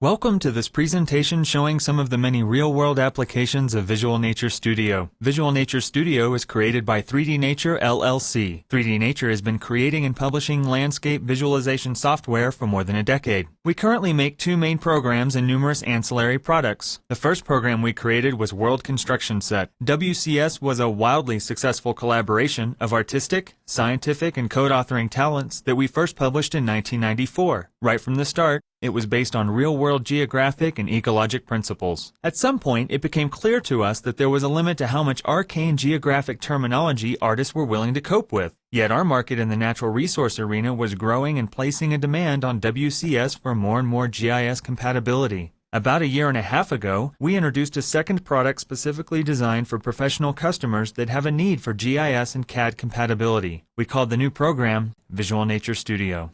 Welcome to this presentation showing some of the many real-world applications of Visual Nature Studio. Visual Nature Studio is created by 3D Nature LLC. 3D Nature has been creating and publishing landscape visualization software for more than a decade. We currently make two main programs and numerous ancillary products. The first program we created was World Construction Set. WCS was a wildly successful collaboration of artistic, scientific, and code authoring talents that we first published in 1994. Right from the start, it was based on real-world geographic and ecologic principles. At some point, it became clear to us that there was a limit to how much arcane geographic terminology artists were willing to cope with. Yet our market in the natural resource arena was growing and placing a demand on WCS for more and more GIS compatibility. About a year and a half ago, we introduced a second product specifically designed for professional customers that have a need for GIS and CAD compatibility. We called the new program Visual Nature Studio.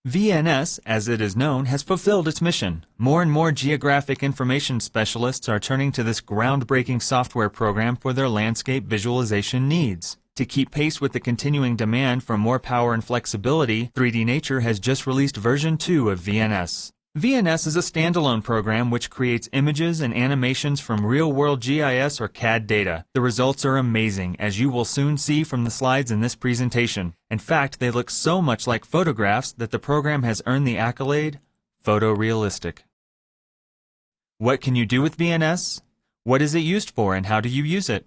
VNS, as it is known, has fulfilled its mission. More and more geographic information specialists are turning to this groundbreaking software program for their landscape visualization needs. To keep pace with the continuing demand for more power and flexibility, 3D Nature has just released version 2 of VNS. VNS is a standalone program which creates images and animations from real-world GIS or CAD data. The results are amazing, as you will soon see from the slides in this presentation. In fact, they look so much like photographs that the program has earned the accolade, photorealistic. What can you do with VNS? What is it used for and how do you use it?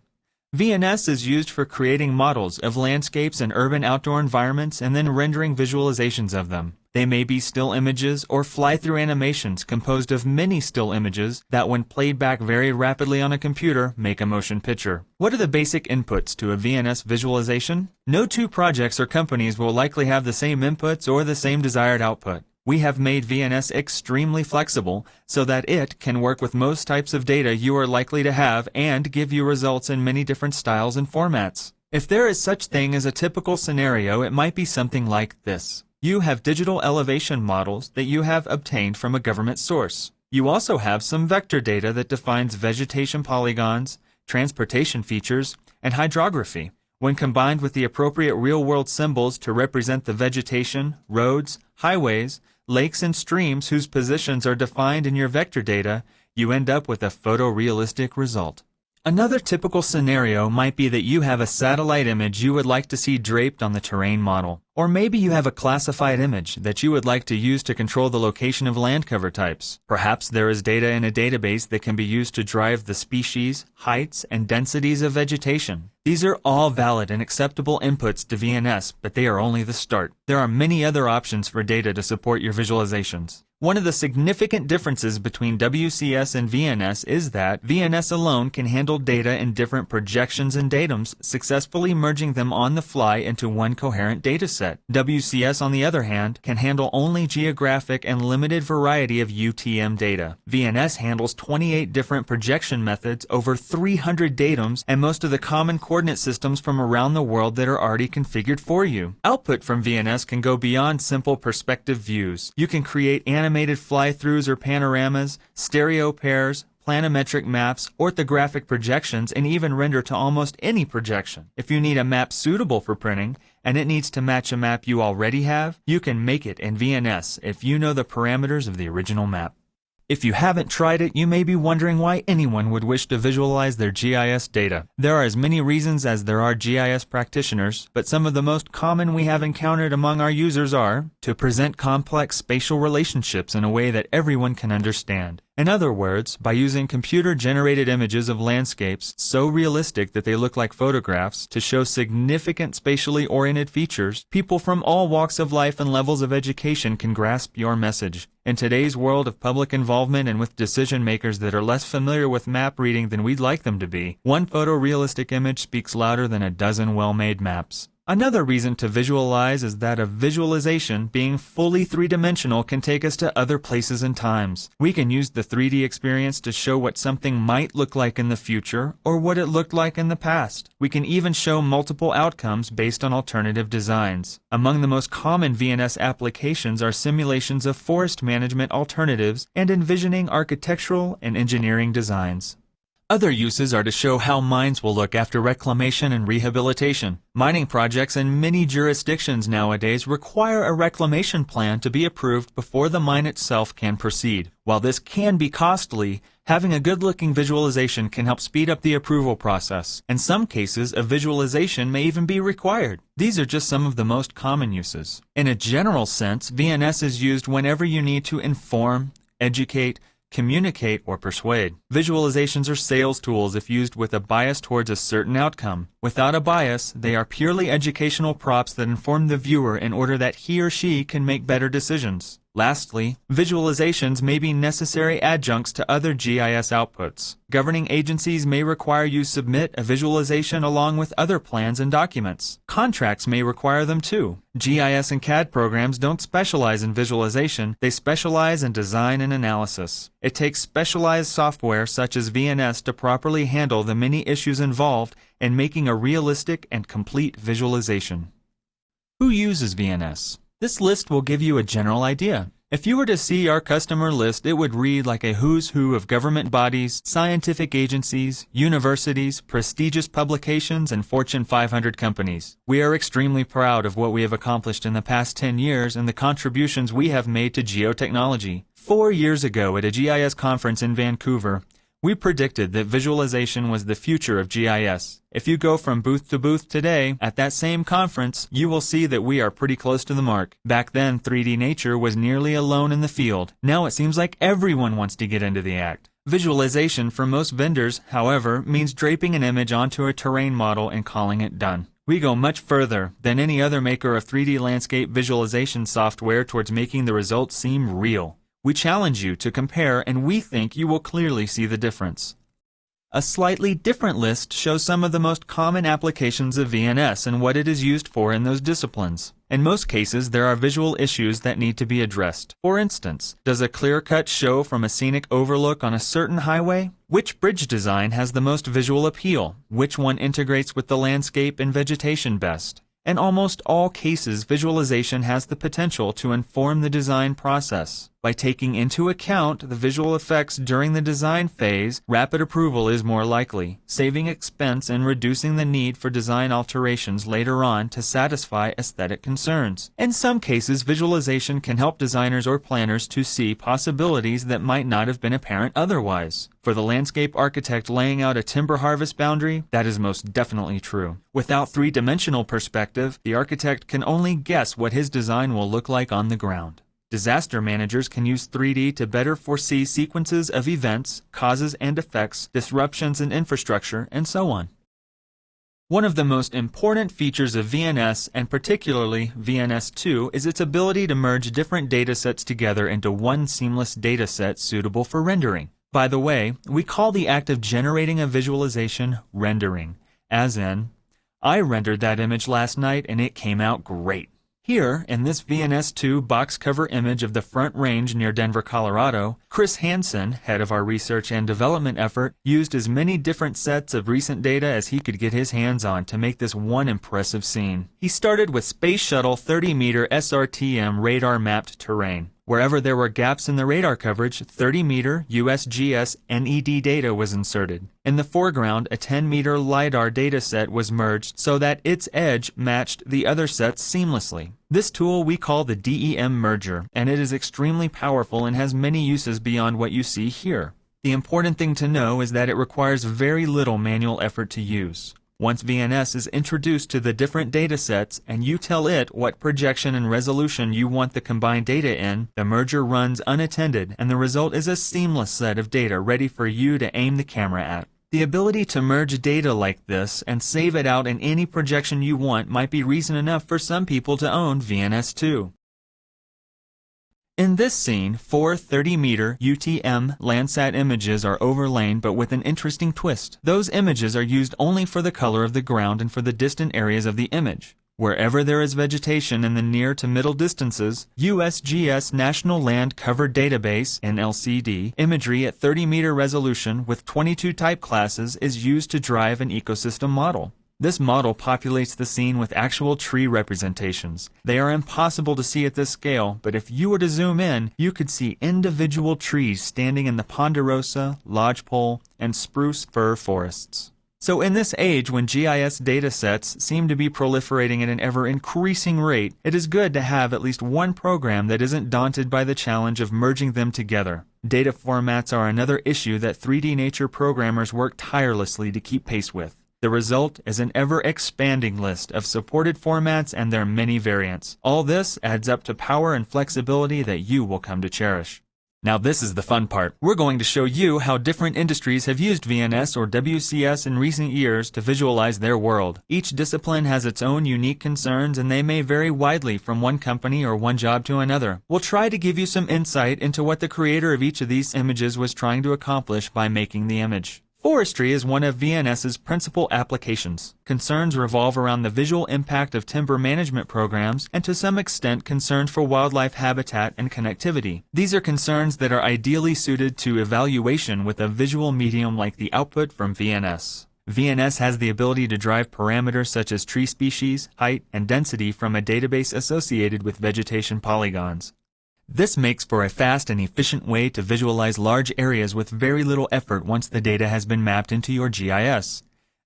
VNS is used for creating models of landscapes and urban outdoor environments and then rendering visualizations of them. They may be still images or fly-through animations composed of many still images that, when played back very rapidly on a computer, make a motion picture. What are the basic inputs to a VNS visualization? No two projects or companies will likely have the same inputs or the same desired output. We have made VNS extremely flexible so that it can work with most types of data you are likely to have and give you results in many different styles and formats. If there is such thing as a typical scenario, it might be something like this. You have digital elevation models that you have obtained from a government source. You also have some vector data that defines vegetation polygons, transportation features, and hydrography. When combined with the appropriate real-world symbols to represent the vegetation, roads, highways, lakes, and streams whose positions are defined in your vector data, you end up with a photorealistic result. Another typical scenario might be that you have a satellite image you would like to see draped on the terrain model. Or maybe you have a classified image that you would like to use to control the location of land cover types. Perhaps there is data in a database that can be used to drive the species, heights, and densities of vegetation. These are all valid and acceptable inputs to VNS, but they are only the start. There are many other options for data to support your visualizations. One of the significant differences between WCS and VNS is that VNS alone can handle data in different projections and datums, successfully merging them on the fly into one coherent dataset. WCS, on the other hand, can handle only geographic and limited variety of UTM data. VNS handles 28 different projection methods, over 300 datums, and most of the common coordinate systems from around the world that are already configured for you. Output from VNS can go beyond simple perspective views. You can create animated fly-throughs or panoramas, stereo pairs, planimetric maps, orthographic projections, and even render to almost any projection. If you need a map suitable for printing, and it needs to match a map you already have, you can make it in VNS if you know the parameters of the original map. If you haven't tried it, you may be wondering why anyone would wish to visualize their GIS data. There are as many reasons as there are GIS practitioners, but some of the most common we have encountered among our users are to present complex spatial relationships in a way that everyone can understand. In other words, by using computer-generated images of landscapes so realistic that they look like photographs to show significant spatially oriented features, people from all walks of life and levels of education can grasp your message. In today's world of public involvement and with decision makers that are less familiar with map reading than we'd like them to be, one photorealistic image speaks louder than a dozen well-made maps. Another reason to visualize is that a visualization, being fully three-dimensional, can take us to other places and times. We can use the 3D experience to show what something might look like in the future or what it looked like in the past. We can even show multiple outcomes based on alternative designs. Among the most common VNS applications are simulations of forest management alternatives and envisioning architectural and engineering designs. Other uses are to show how mines will look after reclamation and rehabilitation. Mining projects in many jurisdictions nowadays require a reclamation plan to be approved before the mine itself can proceed. While this can be costly, having a good-looking visualization can help speed up the approval process. In some cases, a visualization may even be required. These are just some of the most common uses. In a general sense, VNS is used whenever you need to inform, educate, communicate, or persuade. Visualizations are sales tools if used with a bias towards a certain outcome. Without a bias, they are purely educational props that inform the viewer in order that he or she can make better decisions. Lastly, visualizations may be necessary adjuncts to other GIS outputs. Governing agencies may require you submit a visualization along with other plans and documents. Contracts may require them too. GIS and CAD programs don't specialize in visualization, they specialize in design and analysis. It takes specialized software such as VNS to properly handle the many issues involved in making a realistic and complete visualization. Who uses VNS? This list will give you a general idea. If you were to see our customer list, it would read like a who's who of government bodies, scientific agencies, universities, prestigious publications, and Fortune 500 companies. We are extremely proud of what we have accomplished in the past 10 years and the contributions we have made to geotechnology. 4 years ago at a GIS conference in Vancouver, we predicted that visualization was the future of GIS. If you go from booth to booth today, at that same conference, you will see that we are pretty close to the mark. Back then, 3D Nature was nearly alone in the field. Now it seems like everyone wants to get into the act. Visualization for most vendors, however, means draping an image onto a terrain model and calling it done. We go much further than any other maker of 3D landscape visualization software towards making the results seem real. We challenge you to compare, and we think you will clearly see the difference. A slightly different list shows some of the most common applications of VNS and what it is used for in those disciplines. In most cases, there are visual issues that need to be addressed. For instance, does a clear-cut show from a scenic overlook on a certain highway? Which bridge design has the most visual appeal? Which one integrates with the landscape and vegetation best? In almost all cases, visualization has the potential to inform the design process. By taking into account the visual effects during the design phase, rapid approval is more likely, saving expense and reducing the need for design alterations later on to satisfy aesthetic concerns. In some cases, visualization can help designers or planners to see possibilities that might not have been apparent otherwise. For the landscape architect laying out a timber harvest boundary, that is most definitely true. Without three-dimensional perspective, the architect can only guess what his design will look like on the ground. Disaster managers can use 3D to better foresee sequences of events, causes and effects, disruptions in infrastructure, and so on. One of the most important features of VNS, and particularly VNS2, is its ability to merge different datasets together into one seamless dataset suitable for rendering. By the way, we call the act of generating a visualization rendering, as in, I rendered that image last night and it came out great. Here, in this VNS2 box cover image of the Front Range near Denver, Colorado, Chris Hansen, head of our research and development effort, used as many different sets of recent data as he could get his hands on to make this one impressive scene. He started with Space Shuttle 30-meter SRTM radar-mapped terrain. Wherever there were gaps in the radar coverage, 30-meter USGS NED data was inserted. In the foreground, a 10-meter LiDAR dataset was merged so that its edge matched the other sets seamlessly. This tool we call the DEM merger, and it is extremely powerful and has many uses beyond what you see here. The important thing to know is that it requires very little manual effort to use. Once VNS is introduced to the different datasets and you tell it what projection and resolution you want the combined data in, the merger runs unattended and the result is a seamless set of data ready for you to aim the camera at. The ability to merge data like this and save it out in any projection you want might be reason enough for some people to own VNS2. In this scene, 4 30-meter UTM Landsat images are overlain but with an interesting twist. Those images are used only for the color of the ground and for the distant areas of the image. Wherever there is vegetation in the near to middle distances, USGS National Land Cover Database (NLCD) imagery at 30-meter resolution with 22 type classes is used to drive an ecosystem model. This model populates the scene with actual tree representations. They are impossible to see at this scale, but if you were to zoom in, you could see individual trees standing in the ponderosa, lodgepole, and spruce fir forests. So in this age when GIS data sets seem to be proliferating at an ever-increasing rate, it is good to have at least one program that isn't daunted by the challenge of merging them together. Data formats are another issue that 3D Nature programmers work tirelessly to keep pace with. The result is an ever-expanding list of supported formats and their many variants. All this adds up to power and flexibility that you will come to cherish. Now this is the fun part. We're going to show you how different industries have used VNS or WCS in recent years to visualize their world. Each discipline has its own unique concerns and they may vary widely from one company or one job to another. We'll try to give you some insight into what the creator of each of these images was trying to accomplish by making the image. Forestry is one of VNS's principal applications. Concerns revolve around the visual impact of timber management programs and to some extent concerns for wildlife habitat and connectivity. These are concerns that are ideally suited to evaluation with a visual medium like the output from VNS. VNS has the ability to drive parameters such as tree species, height, and density from a database associated with vegetation polygons. This makes for a fast and efficient way to visualize large areas with very little effort once the data has been mapped into your GIS.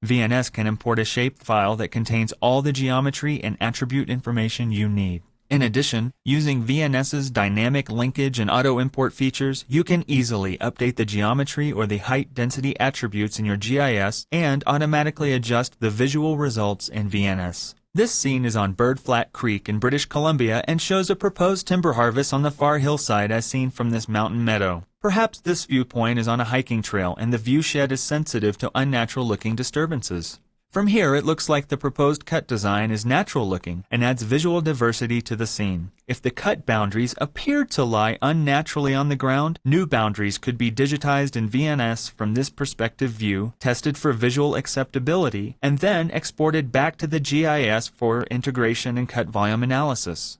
VNS can import a shapefile that contains all the geometry and attribute information you need. In addition, using VNS's dynamic linkage and auto-import features, you can easily update the geometry or the height density attributes in your GIS and automatically adjust the visual results in VNS. This scene is on Bird Flat Creek in British Columbia and shows a proposed timber harvest on the far hillside as seen from this mountain meadow. Perhaps this viewpoint is on a hiking trail and the viewshed is sensitive to unnatural-looking disturbances. From here, it looks like the proposed cut design is natural-looking and adds visual diversity to the scene. If the cut boundaries appeared to lie unnaturally on the ground, new boundaries could be digitized in VNS from this perspective view, tested for visual acceptability, and then exported back to the GIS for integration and cut volume analysis.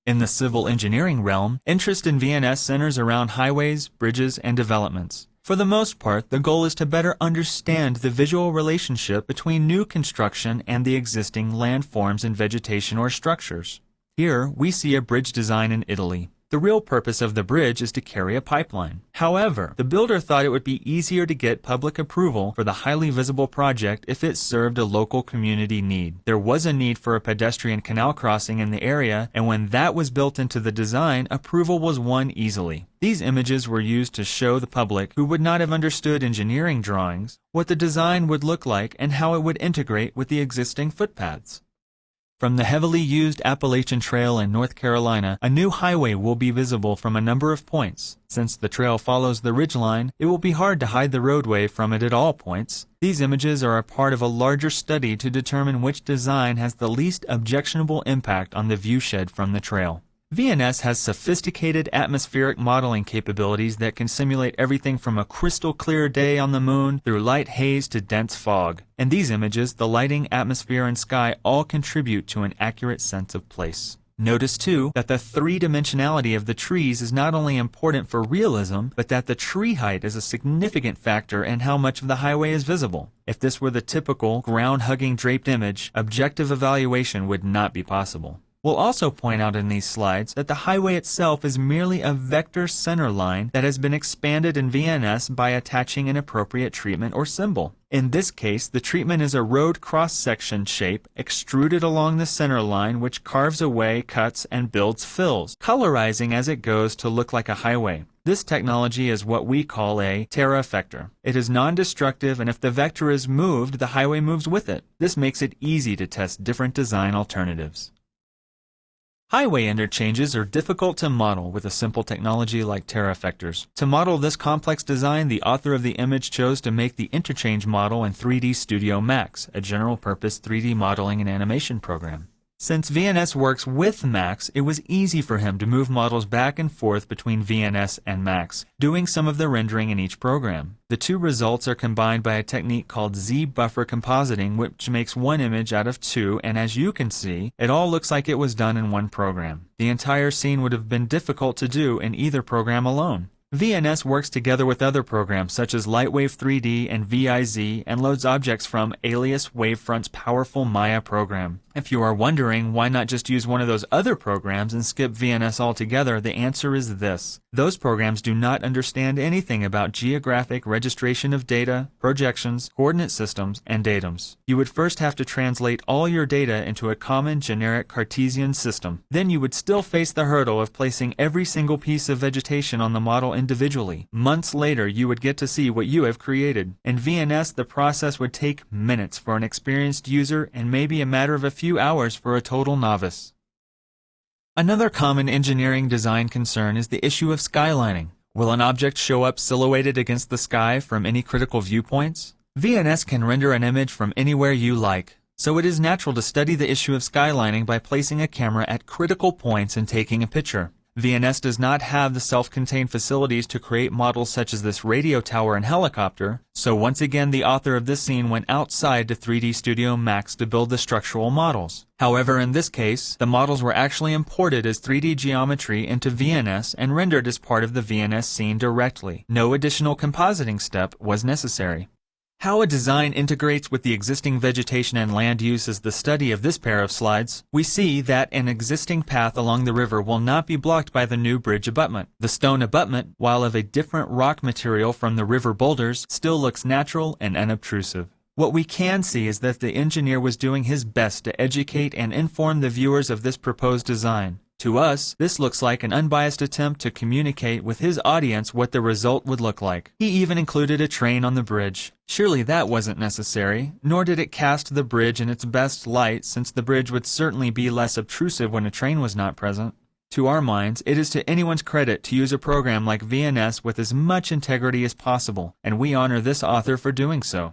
In the civil engineering realm, interest in VNS centers around highways, bridges, and developments. For the most part, the goal is to better understand the visual relationship between new construction and the existing landforms and vegetation or structures. Here, we see a bridge design in Italy. The real purpose of the bridge is to carry a pipeline. However, the builder thought it would be easier to get public approval for the highly visible project if it served a local community need. There was a need for a pedestrian canal crossing in the area, and when that was built into the design, approval was won easily. These images were used to show the public, who would not have understood engineering drawings, what the design would look like and how it would integrate with the existing footpaths. From the heavily used Appalachian Trail in North Carolina, a new highway will be visible from a number of points. Since the trail follows the ridgeline, it will be hard to hide the roadway from it at all points. These images are a part of a larger study to determine which design has the least objectionable impact on the viewshed from the trail. VNS has sophisticated atmospheric modeling capabilities that can simulate everything from a crystal clear day on the moon through light haze to dense fog. In these images, the lighting, atmosphere, and sky all contribute to an accurate sense of place. Notice too that the three-dimensionality of the trees is not only important for realism, but that the tree height is a significant factor in how much of the highway is visible. If this were the typical ground-hugging draped image, objective evaluation would not be possible. We'll also point out in these slides that the highway itself is merely a vector center line that has been expanded in VNS by attaching an appropriate treatment or symbol. In this case, the treatment is a road cross-section shape extruded along the center line which carves away, cuts, and builds fills, colorizing as it goes to look like a highway. This technology is what we call a terra effector. It is non-destructive, and if the vector is moved, the highway moves with it. This makes it easy to test different design alternatives. Highway interchanges are difficult to model with a simple technology like terra effectors. To model this complex design, the author of the image chose to make the interchange model in 3D Studio Max, a general-purpose 3D modeling and animation program. Since VNS works with Max, it was easy for him to move models back and forth between VNS and Max, doing some of the rendering in each program. The two results are combined by a technique called Z-buffer compositing, which makes one image out of two, and as you can see, it all looks like it was done in one program. The entire scene would have been difficult to do in either program alone. VNS works together with other programs such as Lightwave 3D and VIZ and loads objects from Alias Wavefront's powerful Maya program. If you are wondering why not just use one of those other programs and skip VNS altogether, the answer is this. Those programs do not understand anything about geographic registration of data, projections, coordinate systems, and datums. You would first have to translate all your data into a common generic Cartesian system. Then you would still face the hurdle of placing every single piece of vegetation on the model individually. Months later, you would get to see what you have created. In VNS, the process would take minutes for an experienced user and maybe a matter of a few hours for a total novice. Another common engineering design concern is the issue of skylining. Will an object show up silhouetted against the sky from any critical viewpoints? VNS can render an image from anywhere you like, so it is natural to study the issue of skylining by placing a camera at critical points and taking a picture. VNS does not have the self-contained facilities to create models such as this radio tower and helicopter, so once again the author of this scene went outside to 3D Studio Max to build the structural models. However, in this case, the models were actually imported as 3D geometry into VNS and rendered as part of the VNS scene directly. No additional compositing step was necessary. How a design integrates with the existing vegetation and land use is the study of this pair of slides. We see that an existing path along the river will not be blocked by the new bridge abutment. The stone abutment, while of a different rock material from the river boulders, still looks natural and unobtrusive. What we can see is that the engineer was doing his best to educate and inform the viewers of this proposed design. To us, this looks like an unbiased attempt to communicate with his audience what the result would look like. He even included a train on the bridge. Surely that wasn't necessary, nor did it cast the bridge in its best light, since the bridge would certainly be less obtrusive when a train was not present. To our minds, it is to anyone's credit to use a program like VNS with as much integrity as possible, and we honor this author for doing so.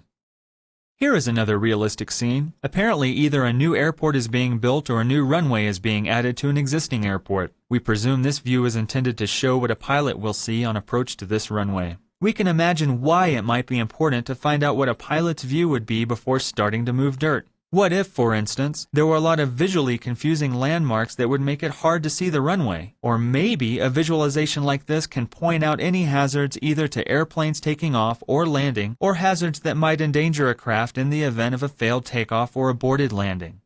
Here is another realistic scene. Apparently either a new airport is being built or a new runway is being added to an existing airport. We presume this view is intended to show what a pilot will see on approach to this runway. We can imagine why it might be important to find out what a pilot's view would be before starting to move dirt. What if, for instance, there were a lot of visually confusing landmarks that would make it hard to see the runway? Or maybe a visualization like this can point out any hazards either to airplanes taking off or landing, or hazards that might endanger a craft in the event of a failed takeoff or aborted landing.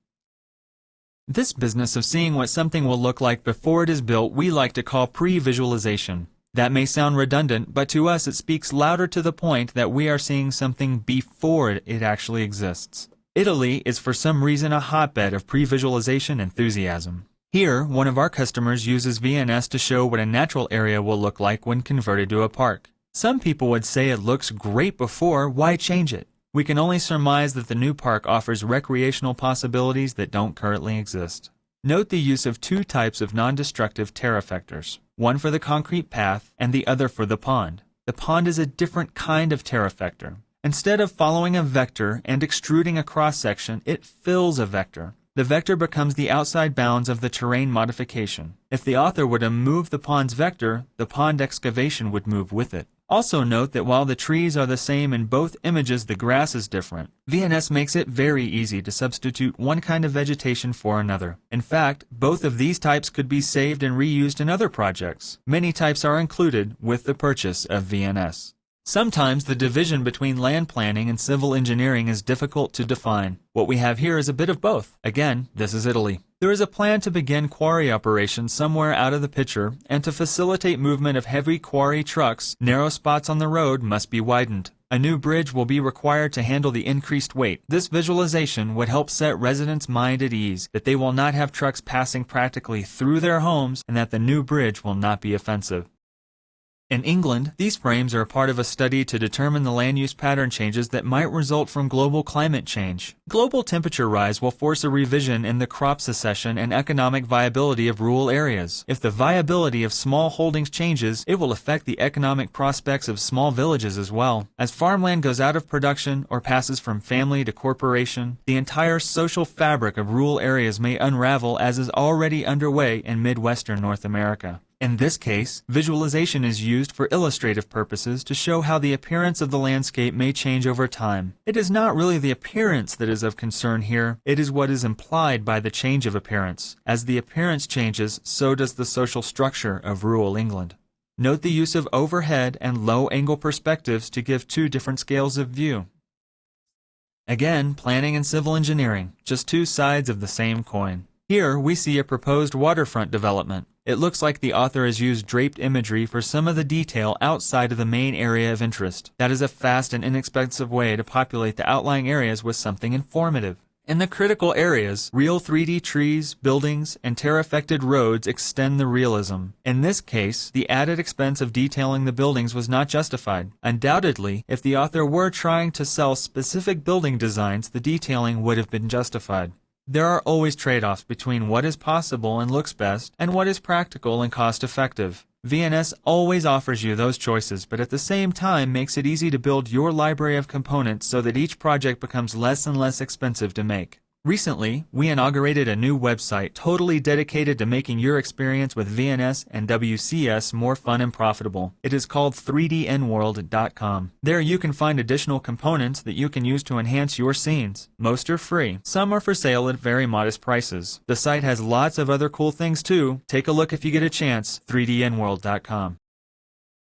This business of seeing what something will look like before it is built we like to call pre-visualization. That may sound redundant, but to us it speaks louder to the point that we are seeing something before it actually exists. Italy is for some reason a hotbed of pre-visualization enthusiasm. Here, one of our customers uses VNS to show what a natural area will look like when converted to a park. Some people would say it looks great before, why change it? We can only surmise that the new park offers recreational possibilities that don't currently exist. Note the use of two types of non-destructive tear effectors, one for the concrete path and the other for the pond. The pond is a different kind of tear effector. Instead of following a vector and extruding a cross-section, it fills a vector. The vector becomes the outside bounds of the terrain modification. If the author were to move the pond's vector, the pond excavation would move with it. Also note that while the trees are the same in both images, the grass is different. VNS makes it very easy to substitute one kind of vegetation for another. In fact, both of these types could be saved and reused in other projects. Many types are included with the purchase of VNS. Sometimes the division between land planning and civil engineering is difficult to define. What we have here is a bit of both. Again, this is Italy. There is a plan to begin quarry operations somewhere out of the picture, and to facilitate movement of heavy quarry trucks, narrow spots on the road must be widened. A new bridge will be required to handle the increased weight. This visualization would help set residents' mind at ease that they will not have trucks passing practically through their homes and that the new bridge will not be offensive. In England, these frames are a part of a study to determine the land use pattern changes that might result from global climate change. Global temperature rise will force a revision in the crop succession and economic viability of rural areas. If the viability of small holdings changes, it will affect the economic prospects of small villages as well. As farmland goes out of production or passes from family to corporation, the entire social fabric of rural areas may unravel, as is already underway in Midwestern North America. In this case, visualization is used for illustrative purposes to show how the appearance of the landscape may change over time. It is not really the appearance that is of concern here, it is what is implied by the change of appearance. As the appearance changes, so does the social structure of rural England. Note the use of overhead and low-angle perspectives to give two different scales of view. Again, planning and civil engineering, just two sides of the same coin. Here, we see a proposed waterfront development. It looks like the author has used draped imagery for some of the detail outside of the main area of interest. That is a fast and inexpensive way to populate the outlying areas with something informative. In the critical areas, real 3D trees, buildings, and terra-affected roads extend the realism. In this case, the added expense of detailing the buildings was not justified. Undoubtedly, if the author were trying to sell specific building designs, the detailing would have been justified. There are always trade-offs between what is possible and looks best and what is practical and cost-effective. VNS always offers you those choices, but at the same time makes it easy to build your library of components so that each project becomes less and less expensive to make. Recently, we inaugurated a new website totally dedicated to making your experience with VNS and WCS more fun and profitable. It is called 3dnworld.com. There you can find additional components that you can use to enhance your scenes. Most are free. Some are for sale at very modest prices. The site has lots of other cool things too. Take a look if you get a chance, 3dnworld.com.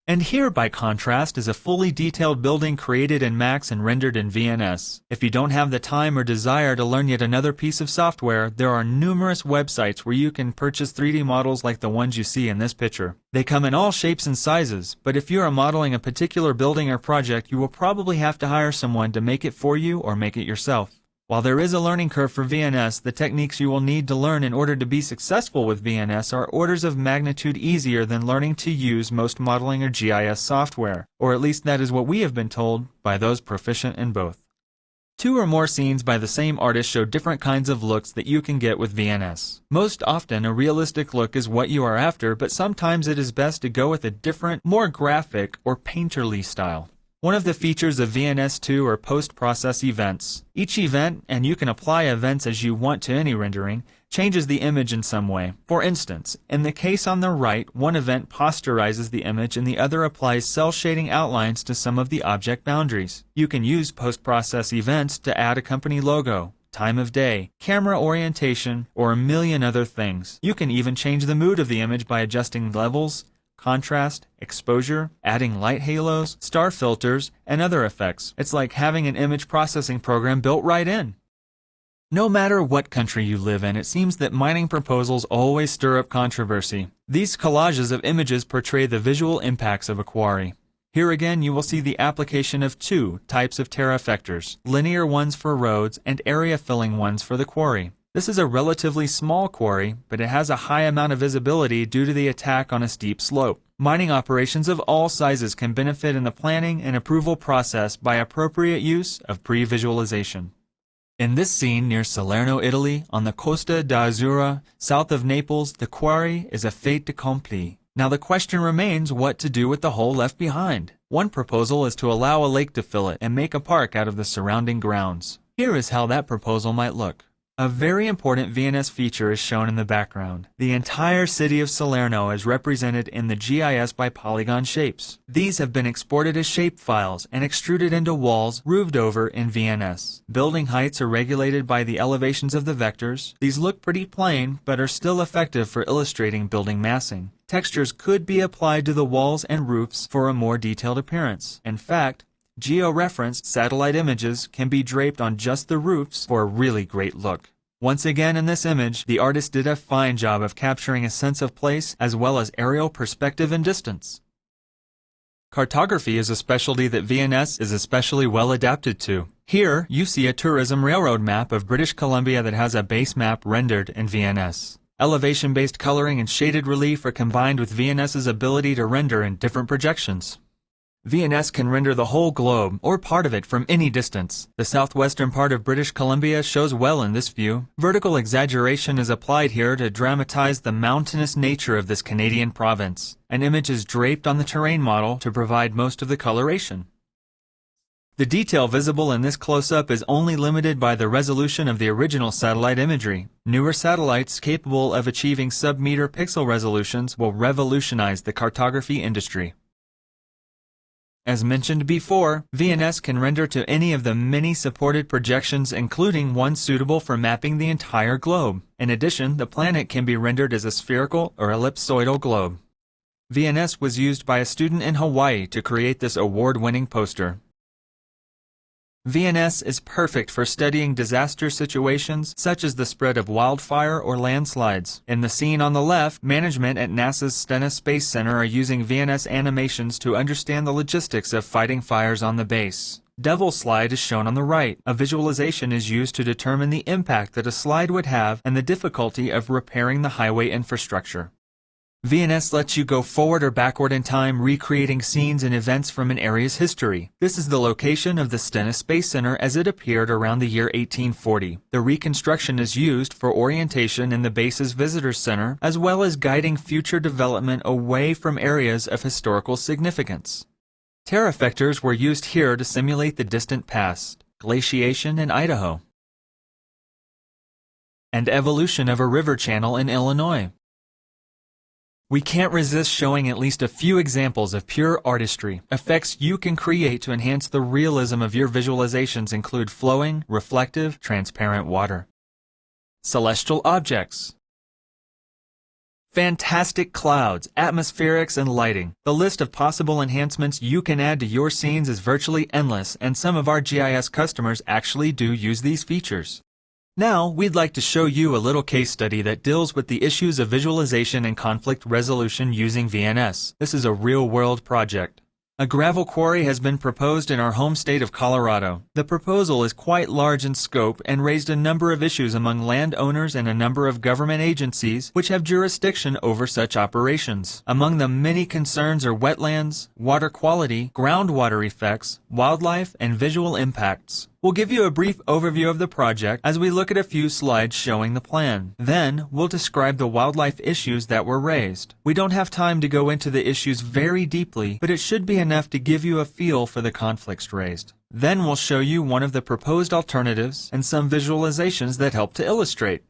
And here, by contrast, is a fully detailed building created in Max and rendered in VNS. If you don't have the time or desire to learn yet another piece of software, there are numerous websites where you can purchase 3D models like the ones you see in this picture. They come in all shapes and sizes, but if you are modeling a particular building or project, you will probably have to hire someone to make it for you or make it yourself. While there is a learning curve for VNS, the techniques you will need to learn in order to be successful with VNS are orders of magnitude easier than learning to use most modeling or GIS software, or at least that is what we have been told by those proficient in both. Two or more scenes by the same artist show different kinds of looks that you can get with VNS. Most often, a realistic look is what you are after, but sometimes it is best to go with a different, more graphic or painterly style. One of the features of VNS2 are post-process events. Each event, and you can apply events as you want to any rendering, changes the image in some way. For instance, in the case on the right, one event posterizes the image and the other applies cell shading outlines to some of the object boundaries. You can use post-process events to add a company logo, time of day, camera orientation, or a million other things. You can even change the mood of the image by adjusting levels, contrast, exposure, adding light halos, star filters, and other effects. It's like having an image processing program built right in. No matter what country you live in, it seems that mining proposals always stir up controversy. These collages of images portray the visual impacts of a quarry. Here again you will see the application of two types of terra effectors, linear ones for roads and area filling ones for the quarry. This is a relatively small quarry, but it has a high amount of visibility due to the attack on a steep slope. Mining operations of all sizes can benefit in the planning and approval process by appropriate use of pre-visualization. In this scene near Salerno, Italy, on the Costa d'Azzurra, south of Naples, the quarry is a fait accompli. Now the question remains what to do with the hole left behind. One proposal is to allow a lake to fill it and make a park out of the surrounding grounds. Here is how that proposal might look. A very important VNS feature is shown in the background. The entire city of Salerno is represented in the GIS by polygon shapes. These have been exported as shape files and extruded into walls roofed over in VNS. Building heights are regulated by the elevations of the vectors. These look pretty plain, but are still effective for illustrating building massing. Textures could be applied to the walls and roofs for a more detailed appearance. In fact, geo-referenced satellite images can be draped on just the roofs for a really great look. Once again in this image, the artist did a fine job of capturing a sense of place as well as aerial perspective and distance. Cartography is a specialty that VNS is especially well adapted to. Here, you see a tourism railroad map of British Columbia that has a base map rendered in VNS. Elevation-based coloring and shaded relief are combined with VNS's ability to render in different projections. VNS can render the whole globe, or part of it, from any distance. The southwestern part of British Columbia shows well in this view. Vertical exaggeration is applied here to dramatize the mountainous nature of this Canadian province. An image is draped on the terrain model to provide most of the coloration. The detail visible in this close-up is only limited by the resolution of the original satellite imagery. Newer satellites capable of achieving sub-meter pixel resolutions will revolutionize the cartography industry. As mentioned before, VNS can render to any of the many supported projections, including one suitable for mapping the entire globe. In addition, the planet can be rendered as a spherical or ellipsoidal globe. VNS was used by a student in Hawaii to create this award-winning poster. VNS is perfect for studying disaster situations such as the spread of wildfire or landslides. In the scene on the left, management at NASA's Stennis Space Center are using VNS animations to understand the logistics of fighting fires on the base. Devil slide is shown on the right. A visualization is used to determine the impact that a slide would have and the difficulty of repairing the highway infrastructure. VNS lets you go forward or backward in time, recreating scenes and events from an area's history. This is the location of the Stennis Space Center as it appeared around the year 1840. The reconstruction is used for orientation in the base's visitor center, as well as guiding future development away from areas of historical significance. Terra effectors were used here to simulate the distant past, glaciation in Idaho, and evolution of a river channel in Illinois. We can't resist showing at least a few examples of pure artistry. Effects you can create to enhance the realism of your visualizations include flowing, reflective, transparent water, celestial objects, fantastic clouds, atmospherics, and lighting. The list of possible enhancements you can add to your scenes is virtually endless, and some of our GIS customers actually do use these features. Now, we'd like to show you a little case study that deals with the issues of visualization and conflict resolution using VNS. This is a real-world project. A gravel quarry has been proposed in our home state of Colorado. The proposal is quite large in scope and raised a number of issues among landowners and a number of government agencies which have jurisdiction over such operations. Among the many concerns are wetlands, water quality, groundwater effects, wildlife, and visual impacts. We'll give you a brief overview of the project as we look at a few slides showing the plan. Then, we'll describe the wildlife issues that were raised. We don't have time to go into the issues very deeply, but it should be enough to give you a feel for the conflicts raised. Then we'll show you one of the proposed alternatives and some visualizations that help to illustrate.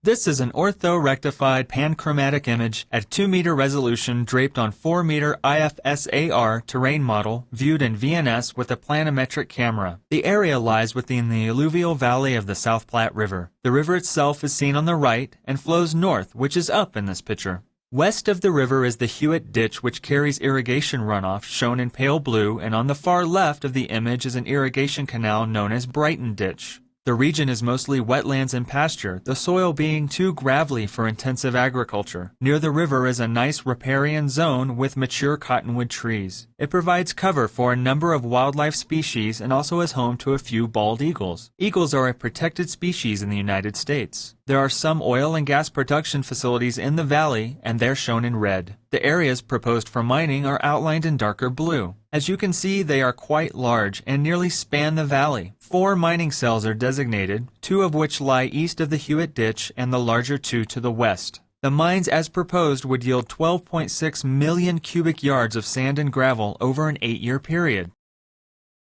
This is an ortho-rectified panchromatic image at 2-meter resolution draped on 4-meter IFSAR terrain model viewed in VNS with a planimetric camera. The area lies within the alluvial valley of the South Platte River. The river itself is seen on the right and flows north, which is up in this picture. West of the river is the Hewitt Ditch, which carries irrigation runoff, shown in pale blue, and on the far left of the image is an irrigation canal known as Brighton Ditch. The region is mostly wetlands and pasture, the soil being too gravelly for intensive agriculture. Near the river is a nice riparian zone with mature cottonwood trees. It provides cover for a number of wildlife species and also is home to a few bald eagles. Eagles are a protected species in the United States. There are some oil and gas production facilities in the valley, and they're shown in red. The areas proposed for mining are outlined in darker blue. As you can see, they are quite large and nearly span the valley. 4 mining cells are designated, 2 of which lie east of the Hewitt Ditch and the larger 2 to the west. The mines as proposed would yield 12.6 million cubic yards of sand and gravel over an 8-year period.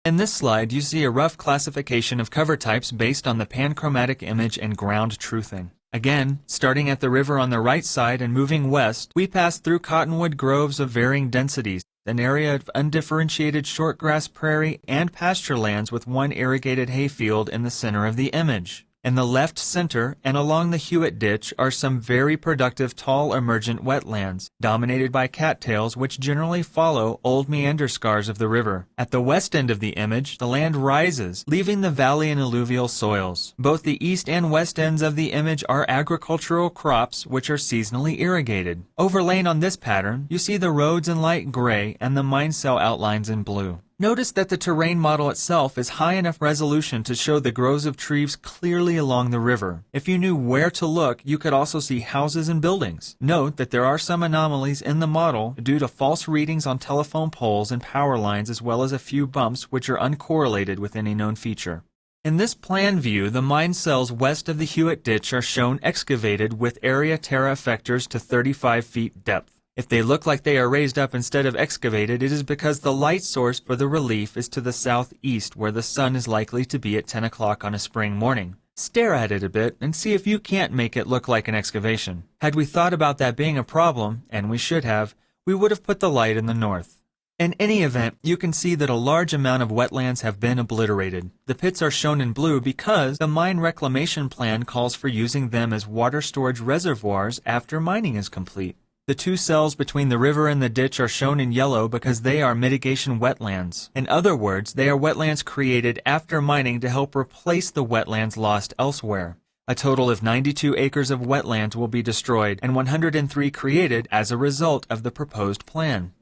In this slide, you see a rough classification of cover types based on the panchromatic image and ground truthing. Again, starting at the river on the right side and moving west, we pass through cottonwood groves of varying densities, an area of undifferentiated shortgrass prairie and pasture lands with one irrigated hayfield in the center of the image. In the left center and along the Hewitt Ditch are some very productive tall emergent wetlands, dominated by cattails which generally follow old meander scars of the river. At the west end of the image, the land rises, leaving the valley in alluvial soils. Both the east and west ends of the image are agricultural crops which are seasonally irrigated. Overlain on this pattern, you see the roads in light gray and the mine cell outlines in blue. Notice that the terrain model itself is high enough resolution to show the groves of trees clearly along the river. If you knew where to look, you could also see houses and buildings. Note that there are some anomalies in the model due to false readings on telephone poles and power lines, as well as a few bumps which are uncorrelated with any known feature. In this plan view, the mine cells west of the Hewitt Ditch are shown excavated with area terra effectors to 35 feet depth. If they look like they are raised up instead of excavated, it is because the light source for the relief is to the southeast, where the sun is likely to be at 10 o'clock on a spring morning. Stare at it a bit and see if you can't make it look like an excavation. Had we thought about that being a problem, and we should have, we would have put the light in the north. In any event, you can see that a large amount of wetlands have been obliterated. The pits are shown in blue because the mine reclamation plan calls for using them as water storage reservoirs after mining is complete. The two cells between the river and the ditch are shown in yellow because they are mitigation wetlands. In other words, they are wetlands created after mining to help replace the wetlands lost elsewhere. A total of 92 acres of wetlands will be destroyed and 103 created as a result of the proposed plan.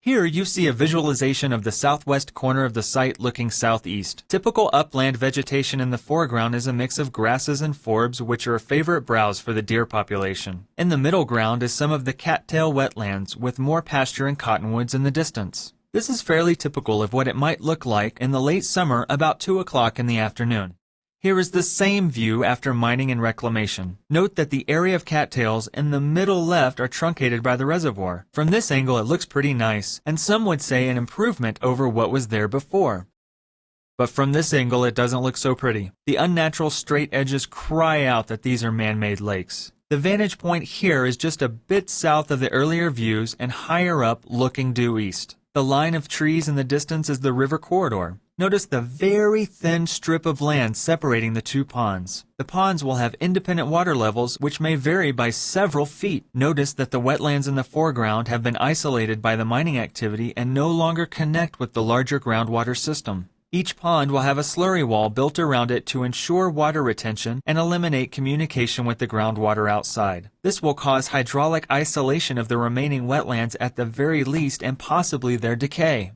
Here you see a visualization of the southwest corner of the site looking southeast. Typical upland vegetation in the foreground is a mix of grasses and forbs, which are a favorite browse for the deer population. In the middle ground is some of the cattail wetlands, with more pasture and cottonwoods in the distance. This is fairly typical of what it might look like in the late summer about 2 o'clock in the afternoon. Here is the same view after mining and reclamation. Note that the area of cattails in the middle left are truncated by the reservoir. From this angle it looks pretty nice, and some would say an improvement over what was there before. But from this angle it doesn't look so pretty. The unnatural straight edges cry out that these are man-made lakes. The vantage point here is just a bit south of the earlier views and higher up looking due east. The line of trees in the distance is the river corridor. Notice the very thin strip of land separating the two ponds. The ponds will have independent water levels which may vary by several feet. Notice that the wetlands in the foreground have been isolated by the mining activity and no longer connect with the larger groundwater system. Each pond will have a slurry wall built around it to ensure water retention and eliminate communication with the groundwater outside. This will cause hydraulic isolation of the remaining wetlands at the very least and possibly their decay.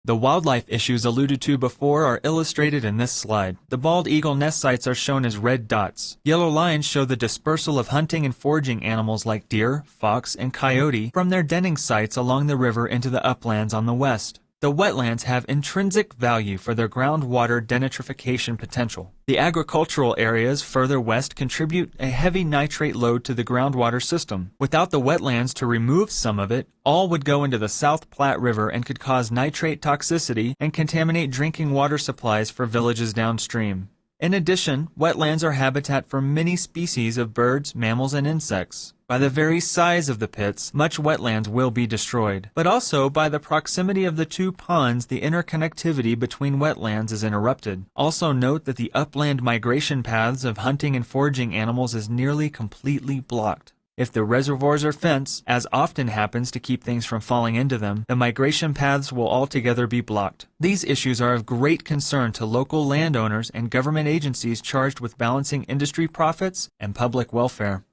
The wildlife issues alluded to before are illustrated in this slide. The bald eagle nest sites are shown as red dots. Yellow lines show the dispersal of hunting and foraging animals like deer, fox, and coyote from their denning sites along the river into the uplands on the west. The wetlands have intrinsic value for their groundwater denitrification potential. The agricultural areas further west contribute a heavy nitrate load to the groundwater system. Without the wetlands to remove some of it, all would go into the South Platte River and could cause nitrate toxicity and contaminate drinking water supplies for villages downstream. In addition, wetlands are habitat for many species of birds, mammals, and insects. By the very size of the pits, much wetlands will be destroyed. But also, by the proximity of the two ponds, the interconnectivity between wetlands is interrupted. Also note that the upland migration paths of hunting and foraging animals is nearly completely blocked. If the reservoirs are fenced, as often happens to keep things from falling into them, the migration paths will altogether be blocked. These issues are of great concern to local landowners and government agencies charged with balancing industry profits and public welfare.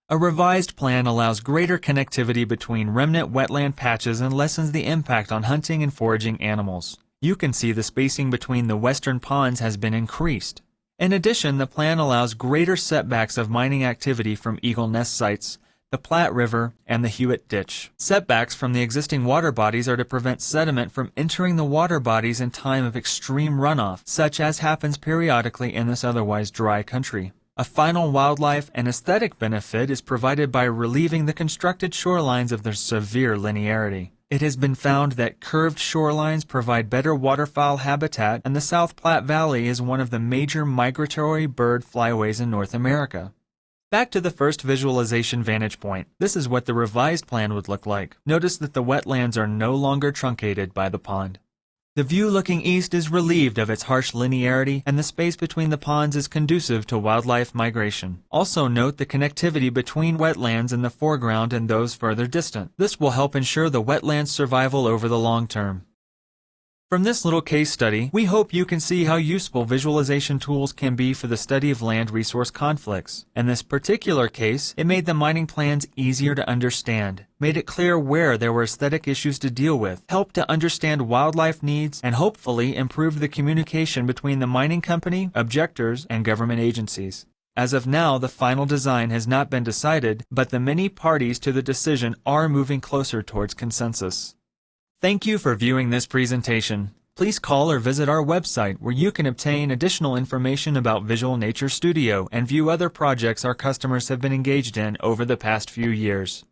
A revised plan allows greater connectivity between remnant wetland patches and lessens the impact on hunting and foraging animals. You can see the spacing between the western ponds has been increased. In addition, the plan allows greater setbacks of mining activity from eagle nest sites, the Platte River, and the Hewitt Ditch. Setbacks from the existing water bodies are to prevent sediment from entering the water bodies in time of extreme runoff, such as happens periodically in this otherwise dry country. A final wildlife and aesthetic benefit is provided by relieving the constructed shorelines of their severe linearity. It has been found that curved shorelines provide better waterfowl habitat, and the South Platte Valley is one of the major migratory bird flyways in North America. Back to the first visualization vantage point. This is what the revised plan would look like. Notice that the wetlands are no longer truncated by the pond. The view looking east is relieved of its harsh linearity, and the space between the ponds is conducive to wildlife migration. Also note the connectivity between wetlands in the foreground and those further distant. This will help ensure the wetlands' survival over the long term. From this little case study, we hope you can see how useful visualization tools can be for the study of land resource conflicts. In this particular case, it made the mining plans easier to understand, made it clear where there were aesthetic issues to deal with, helped to understand wildlife needs, and hopefully improved the communication between the mining company, objectors, and government agencies. As of now, the final design has not been decided, but the many parties to the decision are moving closer towards consensus. Thank you for viewing this presentation. Please call or visit our website where you can obtain additional information about Visual Nature Studio and view other projects our customers have been engaged in over the past few years.